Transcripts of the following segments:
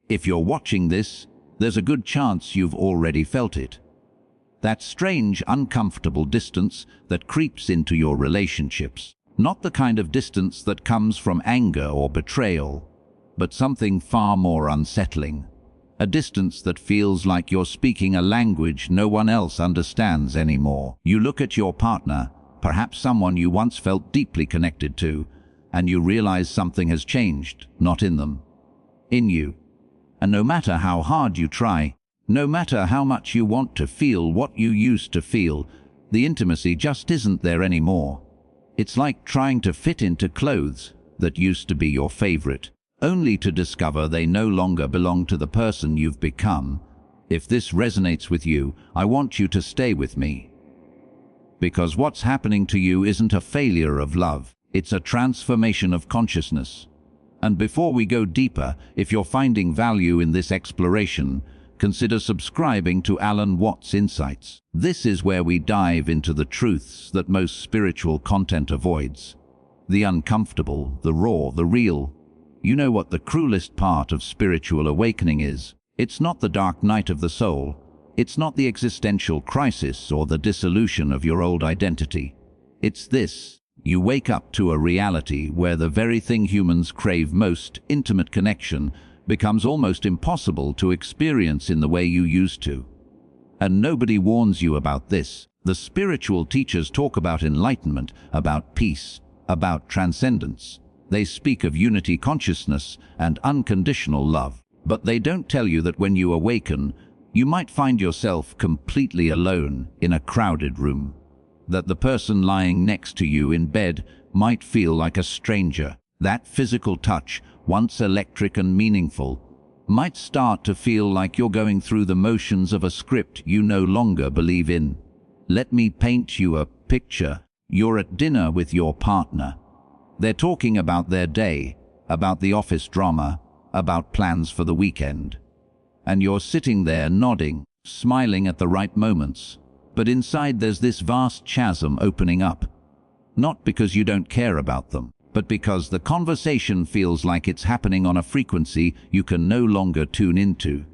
If you're watching this, there's a good chance you've already felt it. That strange, uncomfortable distance that creeps into your relationships. Not the kind of distance that comes from anger or betrayal, but something far more unsettling. A distance that feels like you're speaking a language no one else understands anymore. You look at your partner, perhaps someone you once felt deeply connected to, and you realize something has changed, not in them, in you. And no matter how hard you try, no matter how much you want to feel what you used to feel, the intimacy just isn't there anymore. It's like trying to fit into clothes that used to be your favorite, only to discover they no longer belong to the person you've become. If this resonates with you, I want you to stay with me. Because what's happening to you isn't a failure of love, it's a transformation of consciousness. And before we go deeper, if you're finding value in this exploration, consider subscribing to Alan Watts Insights. This is where we dive into the truths that most spiritual content avoids. The uncomfortable, the raw, the real. You know what the cruelest part of spiritual awakening is? It's not the dark night of the soul. It's not the existential crisis or the dissolution of your old identity. It's this. You wake up to a reality where the very thing humans crave most, intimate connection, becomes almost impossible to experience in the way you used to. And nobody warns you about this. The spiritual teachers talk about enlightenment, about peace, about transcendence. They speak of unity consciousness and unconditional love. But they don't tell you that when you awaken, you might find yourself completely alone in a crowded room. That the person lying next to you in bed might feel like a stranger. That physical touch, once electric and meaningful, might start to feel like you're going through the motions of a script you no longer believe in. Let me paint you a picture. You're at dinner with your partner. They're talking about their day, about the office drama, about plans for the weekend. And you're sitting there nodding, smiling at the right moments. But inside there's this vast chasm opening up. Not because you don't care about them, but because the conversation feels like it's happening on a frequency you can no longer tune into.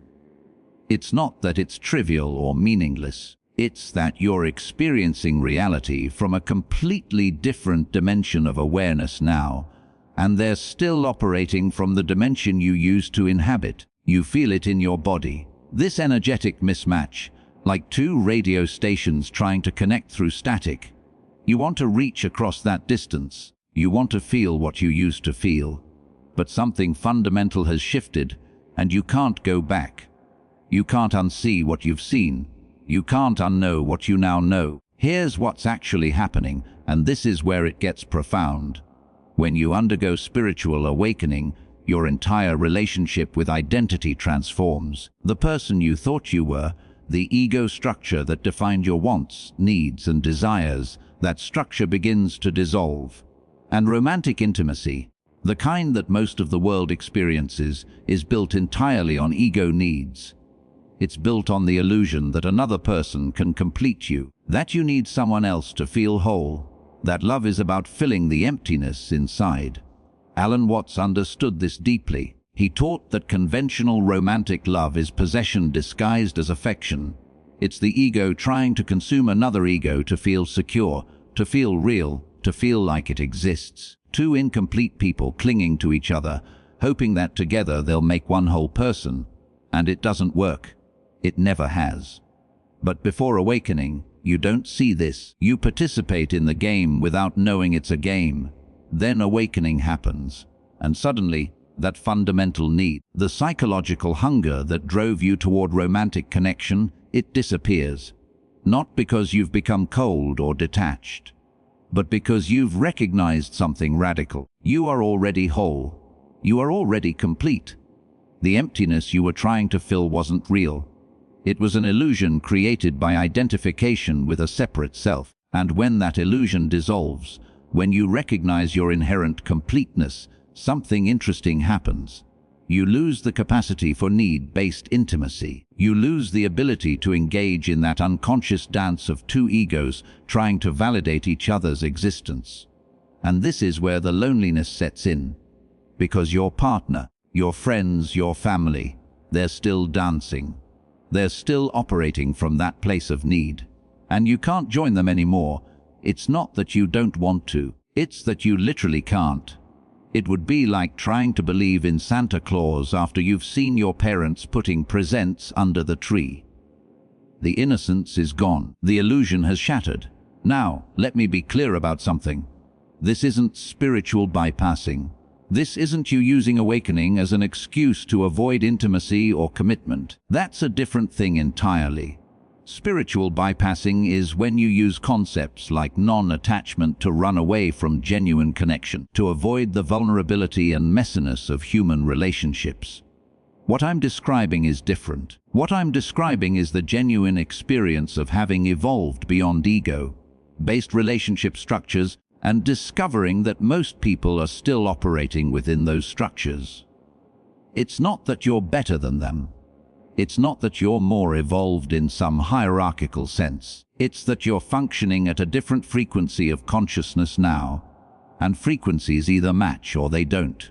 It's not that it's trivial or meaningless. It's that you're experiencing reality from a completely different dimension of awareness now, and they're still operating from the dimension you used to inhabit. You feel it in your body. This energetic mismatch, like two radio stations trying to connect through static. You want to reach across that distance. You want to feel what you used to feel. But something fundamental has shifted, and you can't go back. You can't unsee what you've seen. You can't unknow what you now know. Here's what's actually happening, and this is where it gets profound. When you undergo spiritual awakening, your entire relationship with identity transforms. The person you thought you were, the ego structure that defined your wants, needs, and desires, that structure begins to dissolve. And romantic intimacy, the kind that most of the world experiences, is built entirely on ego needs. It's built on the illusion that another person can complete you, that you need someone else to feel whole, that love is about filling the emptiness inside. Alan Watts understood this deeply. He taught that conventional romantic love is possession disguised as affection. It's the ego trying to consume another ego to feel secure, to feel real, to feel like it exists. Two incomplete people clinging to each other, hoping that together they'll make one whole person. And it doesn't work. It never has. But before awakening, you don't see this. You participate in the game without knowing it's a game. Then awakening happens. And suddenly, that fundamental need, the psychological hunger that drove you toward romantic connection, it disappears. Not because you've become cold or detached, but because you've recognized something radical. You are already whole. You are already complete. The emptiness you were trying to fill wasn't real. It was an illusion created by identification with a separate self. And when that illusion dissolves, when you recognize your inherent completeness, something interesting happens. You lose the capacity for need-based intimacy. You lose the ability to engage in that unconscious dance of two egos trying to validate each other's existence. And this is where the loneliness sets in. Because your partner, your friends, your family, They're still dancing. They're still operating from that place of need. And you can't join them anymore. It's not that you don't want to. It's that you literally can't. It would be like trying to believe in Santa Claus after you've seen your parents putting presents under the tree. The innocence is gone. The illusion has shattered. Now, let me be clear about something. This isn't spiritual bypassing. This isn't you using awakening as an excuse to avoid intimacy or commitment. That's a different thing entirely. Spiritual bypassing is when you use concepts like non-attachment to run away from genuine connection, to avoid the vulnerability and messiness of human relationships. What I'm describing is different. What I'm describing is the genuine experience of having evolved beyond ego-based relationship structures and discovering that most people are still operating within those structures. It's not that you're better than them. It's not that you're more evolved in some hierarchical sense. It's that you're functioning at a different frequency of consciousness now, and frequencies either match or they don't.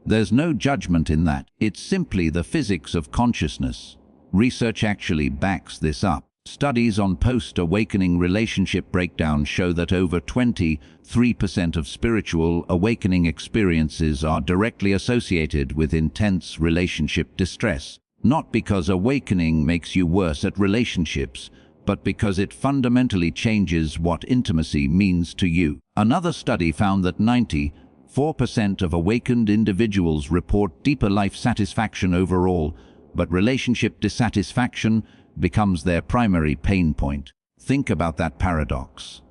There's no judgment in that. It's simply the physics of consciousness. Research actually backs this up. Studies on post-awakening relationship breakdown show that over 23% of spiritual awakening experiences are directly associated with intense relationship distress. Not because awakening makes you worse at relationships, but because it fundamentally changes what intimacy means to you. Another study found that 94% of awakened individuals report deeper life satisfaction overall, but relationship dissatisfaction becomes their primary pain point. Think about that paradox.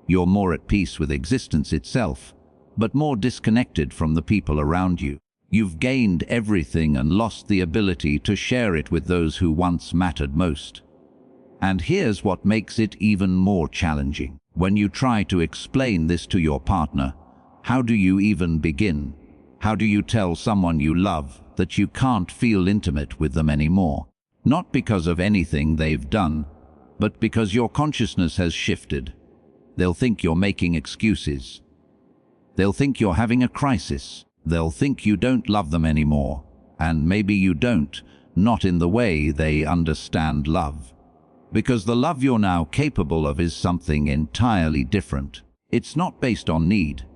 You're more at peace with existence itself, but more disconnected from the people around you. You've gained everything and lost the ability to share it with those who once mattered most. And here's what makes it even more challenging. When you try to explain this to your partner, how do you even begin? How do you tell someone you love that you can't feel intimate with them anymore? Not because of anything they've done, but because your consciousness has shifted. They'll think you're making excuses. They'll think you're having a crisis. They'll think you don't love them anymore. And maybe you don't, not in the way they understand love. Because the love you're now capable of is something entirely different. It's not based on need.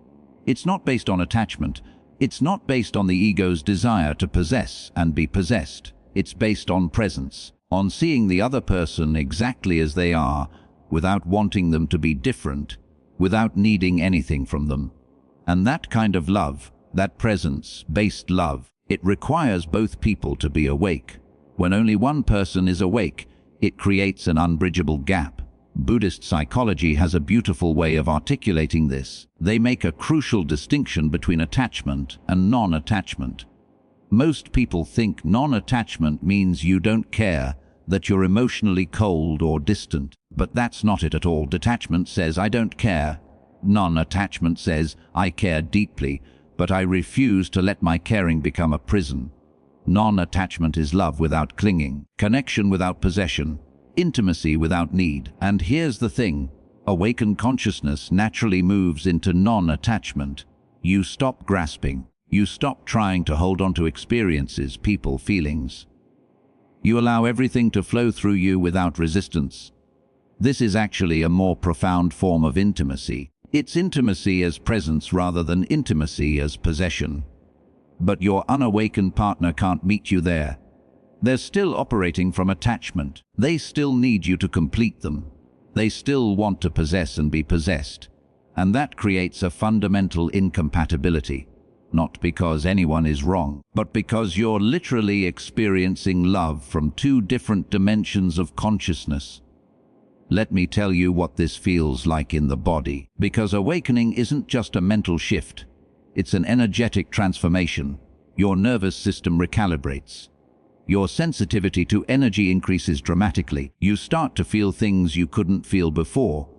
It's not based on attachment. It's not based on the ego's desire to possess and be possessed. It's based on presence, on seeing the other person exactly as they are, without wanting them to be different, without needing anything from them. And that kind of love, that presence-based love, it requires both people to be awake. When only one person is awake, it creates an unbridgeable gap. Buddhist psychology has a beautiful way of articulating this. They make a crucial distinction between attachment and non-attachment. Most people think non-attachment means you don't care, that you're emotionally cold or distant. But that's not it at all. Detachment says, I don't care. Non-attachment says, I care deeply, but I refuse to let my caring become a prison. Non-attachment is love without clinging, connection without possession, intimacy without need. And here's the thing, awakened consciousness naturally moves into non-attachment. You stop grasping. You stop trying to hold on to experiences, people, feelings. You allow everything to flow through you without resistance. This is actually a more profound form of intimacy. It's intimacy as presence rather than intimacy as possession. But your unawakened partner can't meet you there. They're still operating from attachment. They still need you to complete them. They still want to possess and be possessed. And that creates a fundamental incompatibility. Not because anyone is wrong, but because you're literally experiencing love from two different dimensions of consciousness. Let me tell you what this feels like in the body, because awakening isn't just a mental shift. It's an energetic transformation. Your nervous system recalibrates. Your sensitivity to energy increases dramatically. You start to feel things you couldn't feel before.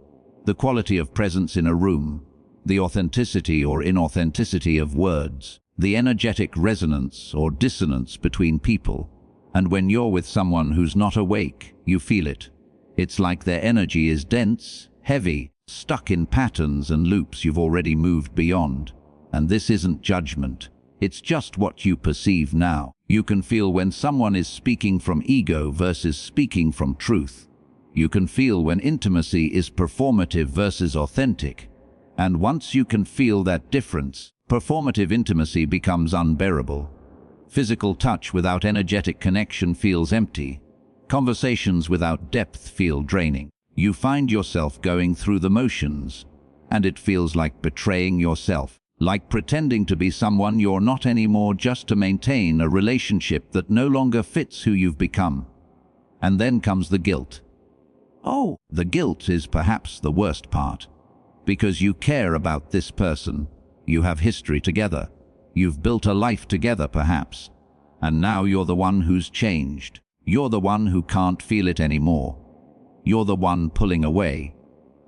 The quality of presence in a room, the authenticity or inauthenticity of words, the energetic resonance or dissonance between people. And when you're with someone who's not awake, you feel it. It's like their energy is dense, heavy, stuck in patterns and loops you've already moved beyond. And this isn't judgment. It's just what you perceive now. You can feel when someone is speaking from ego versus speaking from truth. You can feel when intimacy is performative versus authentic. And once you can feel that difference, performative intimacy becomes unbearable. Physical touch without energetic connection feels empty. Conversations without depth feel draining. You find yourself going through the motions, and it feels like betraying yourself, like pretending to be someone you're not anymore just to maintain a relationship that no longer fits who you've become. And then comes the guilt. Oh, the guilt is perhaps the worst part. Because you care about this person, you have history together, you've built a life together perhaps, and now you're the one who's changed. You're the one who can't feel it anymore. You're the one pulling away,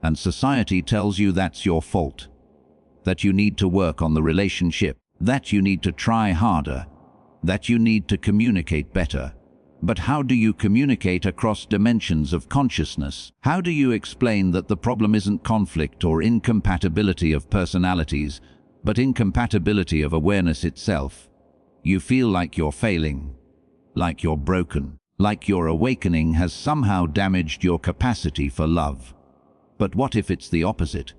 and society tells you that's your fault, that you need to work on the relationship, that you need to try harder, that you need to communicate better. But how do you communicate across dimensions of consciousness? How do you explain that the problem isn't conflict or incompatibility of personalities, but incompatibility of awareness itself? You feel like you're failing, like you're broken, like your awakening has somehow damaged your capacity for love. But what if it's the opposite?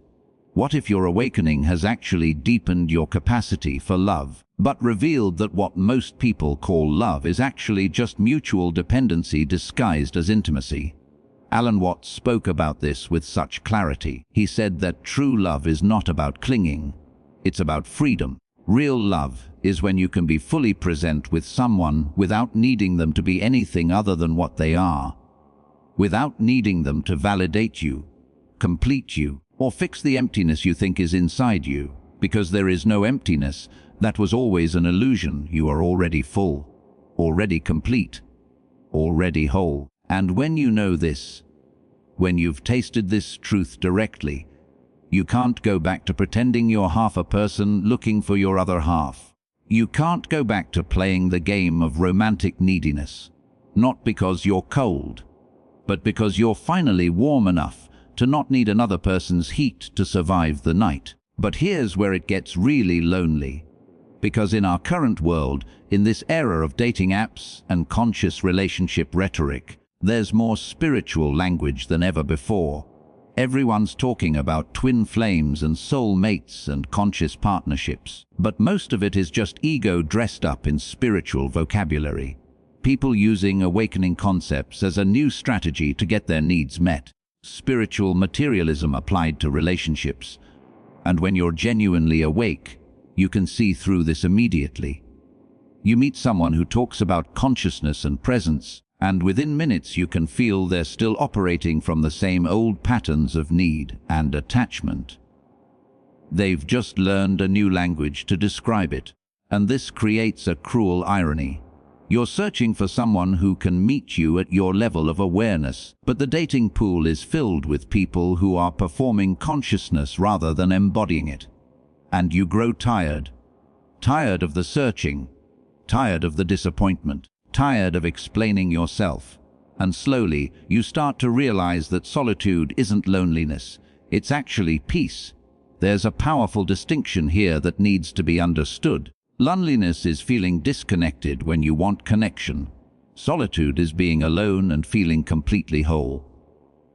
What if your awakening has actually deepened your capacity for love, but revealed that what most people call love is actually just mutual dependency disguised as intimacy? Alan Watts spoke about this with such clarity. He said that true love is not about clinging, it's about freedom. Real love is when you can be fully present with someone without needing them to be anything other than what they are, without needing them to validate you, complete you, or fix the emptiness you think is inside you, because there is no emptiness. That was always an illusion. You are already full, already complete, already whole. And when you know this, when you've tasted this truth directly, you can't go back to pretending you're half a person looking for your other half. You can't go back to playing the game of romantic neediness, not because you're cold, but because you're finally warm enough to not need another person's heat to survive the night. But here's where it gets really lonely. Because in our current world, in this era of dating apps and conscious relationship rhetoric, there's more spiritual language than ever before. Everyone's talking about twin flames and soul mates and conscious partnerships. But most of it is just ego dressed up in spiritual vocabulary. People using awakening concepts as a new strategy to get their needs met. Spiritual materialism applied to relationships. And when you're genuinely awake, you can see through this immediately. You meet someone who talks about consciousness and presence, and within minutes you can feel they're still operating from the same old patterns of need and attachment. They've just learned a new language to describe it, and this creates a cruel irony. You're searching for someone who can meet you at your level of awareness, but the dating pool is filled with people who are performing consciousness rather than embodying it. And you grow tired. Tired of the searching, tired of the disappointment, tired of explaining yourself. And slowly, you start to realize that solitude isn't loneliness, it's actually peace. There's a powerful distinction here that needs to be understood. Loneliness is feeling disconnected when you want connection. Solitude is being alone and feeling completely whole.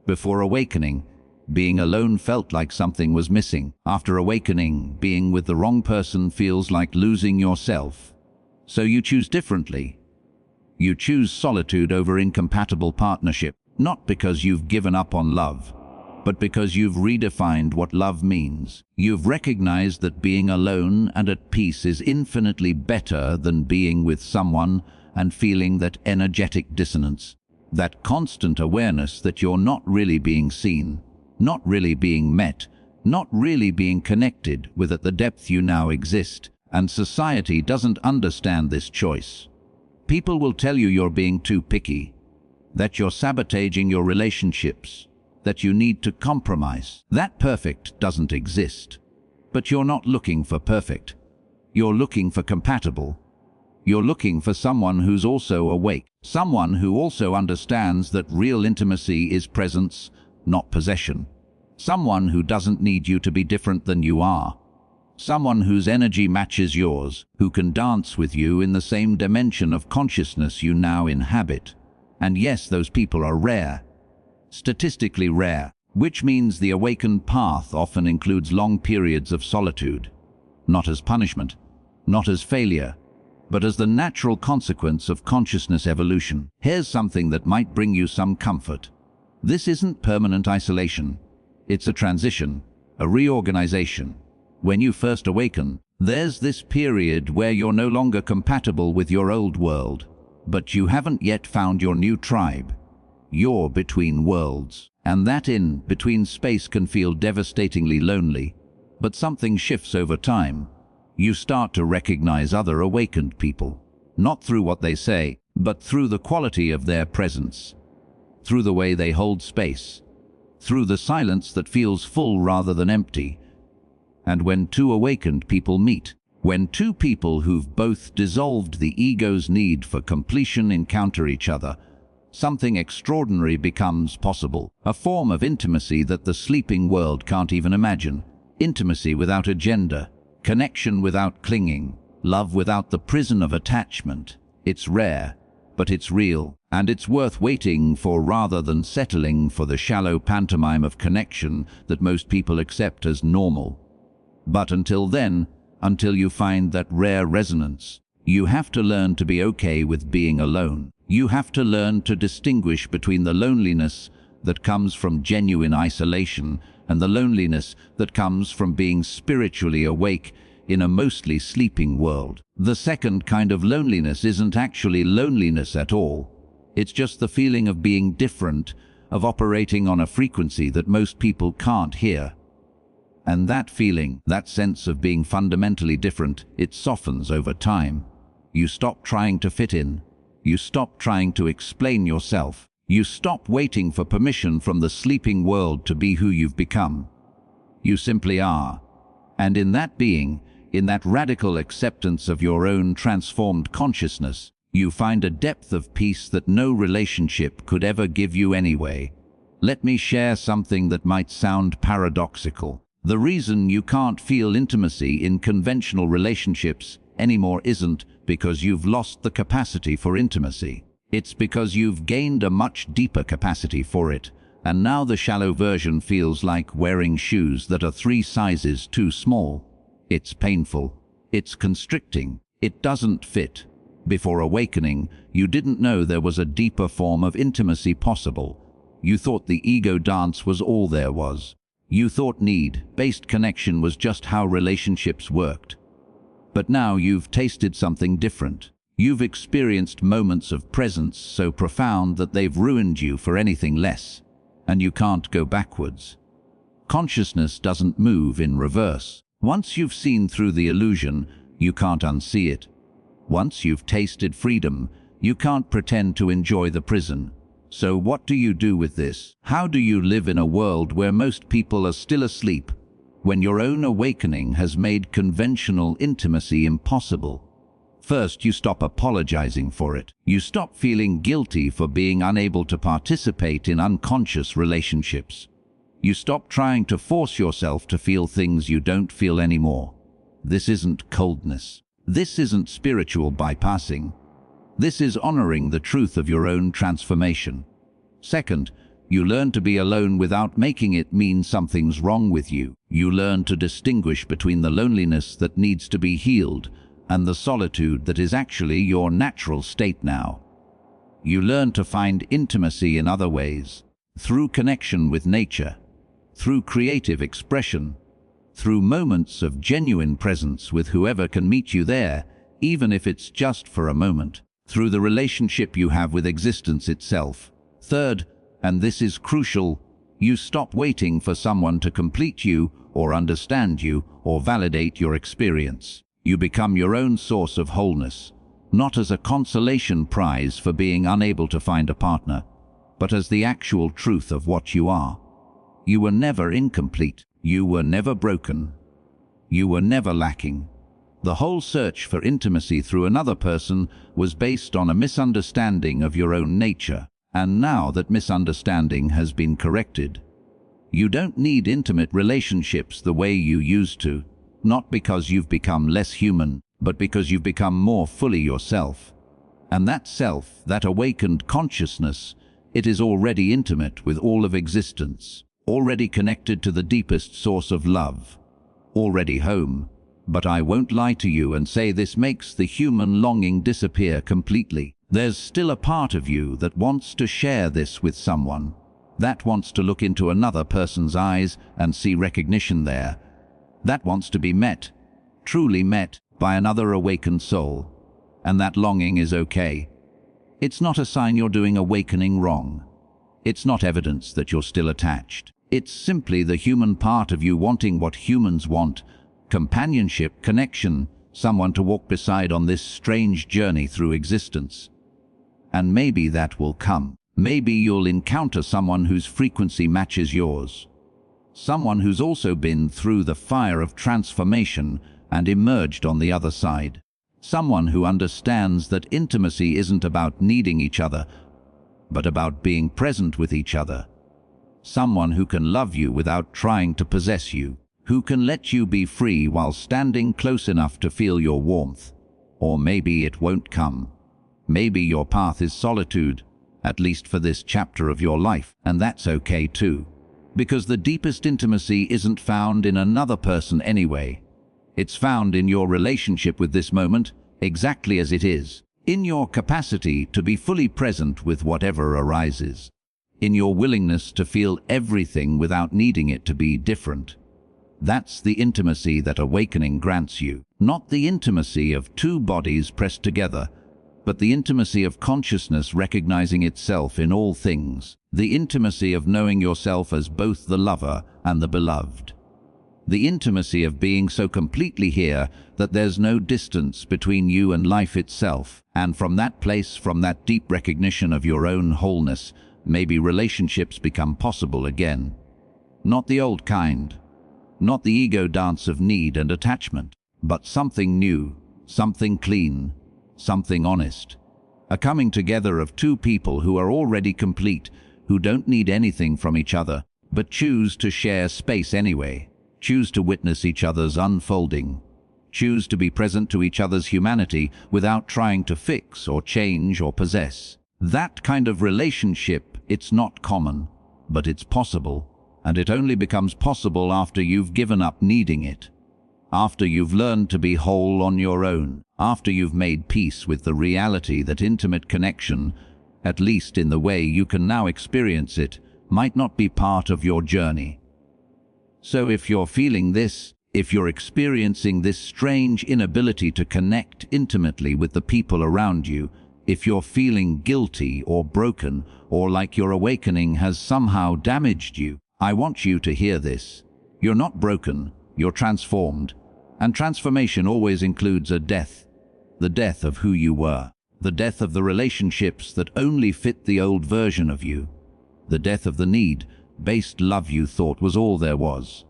Before awakening, being alone felt like something was missing. After awakening, being with the wrong person feels like losing yourself. So you choose differently. You choose solitude over incompatible partnership, not because you've given up on love, but because you've redefined what love means. You've recognized that being alone and at peace is infinitely better than being with someone and feeling that energetic dissonance, that constant awareness that you're not really being seen, not really being met, not really being connected with at the depth you now exist. And society doesn't understand this choice. People will tell you you're being too picky, that you're sabotaging your relationships, that you need to compromise. That perfect doesn't exist. But you're not looking for perfect. You're looking for compatible. You're looking for someone who's also awake, someone who also understands that real intimacy is presence, not possession. Someone who doesn't need you to be different than you are. Someone whose energy matches yours, who can dance with you in the same dimension of consciousness you now inhabit. And yes, those people are rare. Statistically rare, which means the awakened path often includes long periods of solitude. Not as punishment, not as failure, but as the natural consequence of consciousness evolution. Here's something that might bring you some comfort. This isn't permanent isolation. It's a transition, a reorganization. When you first awaken, there's this period where you're no longer compatible with your old world, but you haven't yet found your new tribe. You're between worlds, and that in-between space can feel devastatingly lonely. But something shifts over time. You start to recognize other awakened people, not through what they say, but through the quality of their presence, through the way they hold space, through the silence that feels full rather than empty. And when two awakened people meet, when two people who've both dissolved the ego's need for completion encounter each other, something extraordinary becomes possible, a form of intimacy that the sleeping world can't even imagine. Intimacy without agenda, connection without clinging, love without the prison of attachment. It's rare, but it's real, and it's worth waiting for rather than settling for the shallow pantomime of connection that most people accept as normal. But until then, until you find that rare resonance, you have to learn to be okay with being alone. You have to learn to distinguish between the loneliness that comes from genuine isolation and the loneliness that comes from being spiritually awake in a mostly sleeping world. The second kind of loneliness isn't actually loneliness at all. It's just the feeling of being different, of operating on a frequency that most people can't hear. And that feeling, that sense of being fundamentally different, it softens over time. You stop trying to fit in. You stop trying to explain yourself. You stop waiting for permission from the sleeping world to be who you've become. You simply are. And in that being, in that radical acceptance of your own transformed consciousness, you find a depth of peace that no relationship could ever give you anyway. Let me share something that might sound paradoxical. The reason you can't feel intimacy in conventional relationships anymore isn't because you've lost the capacity for intimacy. It's because you've gained a much deeper capacity for it, and now the shallow version feels like wearing shoes that are 3 sizes too small. It's painful. It's constricting. It doesn't fit. Before awakening, you didn't know there was a deeper form of intimacy possible. You thought the ego dance was all there was. You thought need-based connection was just how relationships worked. But now you've tasted something different. You've experienced moments of presence so profound that they've ruined you for anything less, and you can't go backwards. Consciousness doesn't move in reverse. Once you've seen through the illusion, you can't unsee it. Once you've tasted freedom, you can't pretend to enjoy the prison. So what do you do with this? How do you live in a world where most people are still asleep, when your own awakening has made conventional intimacy impossible? First, you stop apologizing for it. You stop feeling guilty for being unable to participate in unconscious relationships. You stop trying to force yourself to feel things you don't feel anymore. This isn't coldness. This isn't spiritual bypassing. This is honoring the truth of your own transformation. Second, you learn to be alone without making it mean something's wrong with you. You learn to distinguish between the loneliness that needs to be healed and the solitude that is actually your natural state now. You learn to find intimacy in other ways, through connection with nature, through creative expression, through moments of genuine presence with whoever can meet you there, even if it's just for a moment, through the relationship you have with existence itself. Third, and this is crucial, you stop waiting for someone to complete you or understand you or validate your experience. You become your own source of wholeness, not as a consolation prize for being unable to find a partner, but as the actual truth of what you are. You were never incomplete. You were never broken. You were never lacking. The whole search for intimacy through another person was based on a misunderstanding of your own nature, and now that misunderstanding has been corrected, you don't need intimate relationships the way you used to. Not because you've become less human, but because you've become more fully yourself. And that self, that awakened consciousness, it is already intimate with all of existence, already connected to the deepest source of love, already home. But I won't lie to you and say this makes the human longing disappear completely. There's still a part of you that wants to share this with someone, that wants to look into another person's eyes and see recognition there, that wants to be met, truly met, by another awakened soul. And that longing is okay. It's not a sign you're doing awakening wrong. It's not evidence that you're still attached. It's simply the human part of you wanting what humans want: companionship, connection, someone to walk beside on this strange journey through existence. And maybe that will come. Maybe you'll encounter someone whose frequency matches yours. Someone who's also been through the fire of transformation and emerged on the other side. Someone who understands that intimacy isn't about needing each other, but about being present with each other. Someone who can love you without trying to possess you, who can let you be free while standing close enough to feel your warmth. Or maybe it won't come. Maybe your path is solitude, at least for this chapter of your life, and that's okay too. Because the deepest intimacy isn't found in another person anyway. It's found in your relationship with this moment, exactly as it is, in your capacity to be fully present with whatever arises, in your willingness to feel everything without needing it to be different. That's the intimacy that awakening grants you, not the intimacy of two bodies pressed together, but the intimacy of consciousness recognizing itself in all things, the intimacy of knowing yourself as both the lover and the beloved. The intimacy of being so completely here that there's no distance between you and life itself, and from that place, from that deep recognition of your own wholeness, maybe relationships become possible again. Not the old kind, not the ego dance of need and attachment, but something new, something clean, something honest. A coming together of two people who are already complete, who don't need anything from each other, but choose to share space anyway, choose to witness each other's unfolding, choose to be present to each other's humanity without trying to fix or change or possess. That kind of relationship, it's not common, but it's possible, and it only becomes possible after you've given up needing it, after you've learned to be whole on your own, after you've made peace with the reality that intimate connection, at least in the way you can now experience it, might not be part of your journey. So if you're feeling this, if you're experiencing this strange inability to connect intimately with the people around you, if you're feeling guilty or broken, or like your awakening has somehow damaged you, I want you to hear this. You're not broken, you're transformed. And transformation always includes a death. The death of who you were. The death of the relationships that only fit the old version of you. The death of the need-based love you thought was all there was.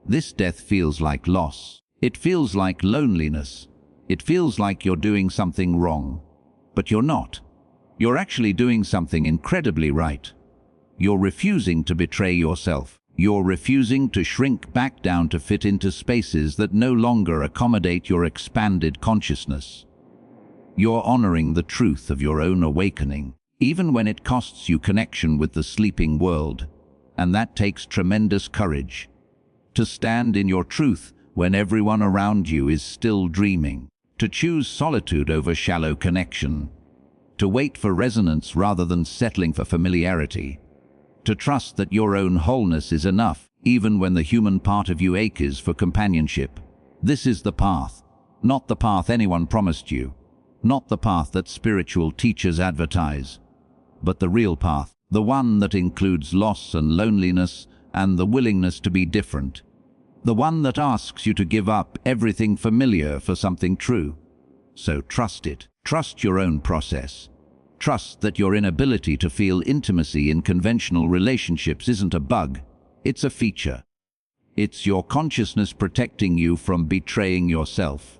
This death feels like loss. It feels like loneliness. It feels like you're doing something wrong. But you're not. You're actually doing something incredibly right. You're refusing to betray yourself. You're refusing to shrink back down to fit into spaces that no longer accommodate your expanded consciousness. You're honoring the truth of your own awakening, even when it costs you connection with the sleeping world. And that takes tremendous courage. To stand in your truth when everyone around you is still dreaming. To choose solitude over shallow connection. To wait for resonance rather than settling for familiarity. To trust that your own wholeness is enough, even when the human part of you aches for companionship. This is the path, not the path anyone promised you, not the path that spiritual teachers advertise, but the real path, the one that includes loss and loneliness and the willingness to be different, the one that asks you to give up everything familiar for something true. So trust it. Trust your own process. Trust that your inability to feel intimacy in conventional relationships isn't a bug, it's a feature. It's your consciousness protecting you from betraying yourself.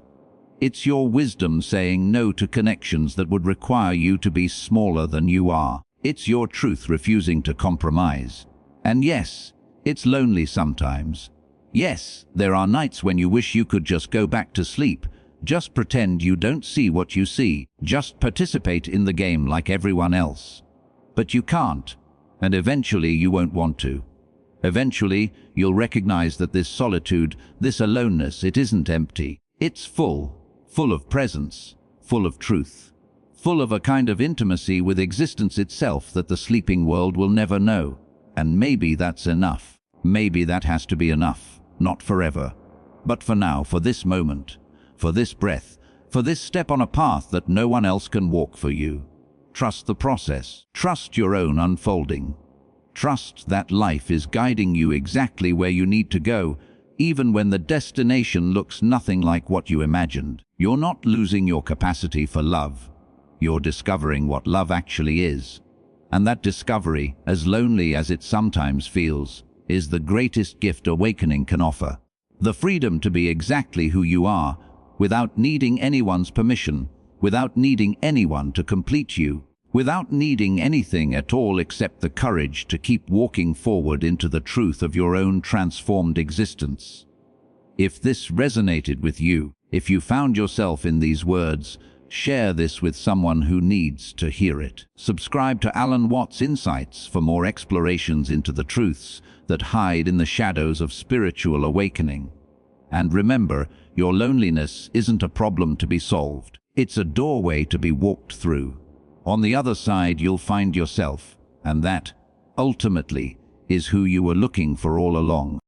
It's your wisdom saying no to connections that would require you to be smaller than you are. It's your truth refusing to compromise. And yes, it's lonely sometimes. Yes, there are nights when you wish you could just go back to sleep. Just pretend you don't see what you see. Just participate in the game like everyone else. But you can't, and eventually you won't want to. Eventually, you'll recognize that this solitude, this aloneness, it isn't empty. It's full of presence, full of truth, full of a kind of intimacy with existence itself that the sleeping world will never know. And maybe that's enough. Maybe that has to be enough. Not forever, but for now, for this moment, for this breath, for this step on a path that no one else can walk for you. Trust the process. Trust your own unfolding. Trust that life is guiding you exactly where you need to go, even when the destination looks nothing like what you imagined. You're not losing your capacity for love. You're discovering what love actually is. And that discovery, as lonely as it sometimes feels, is the greatest gift awakening can offer. The freedom to be exactly who you are, without needing anyone's permission, without needing anyone to complete you, without needing anything at all except the courage to keep walking forward into the truth of your own transformed existence. If this resonated with you, if you found yourself in these words, share this with someone who needs to hear it. Subscribe to Alan Watts Insights for more explorations into the truths that hide in the shadows of spiritual awakening. And remember, your loneliness isn't a problem to be solved. It's a doorway to be walked through. On the other side, you'll find yourself, and that, ultimately, is who you were looking for all along.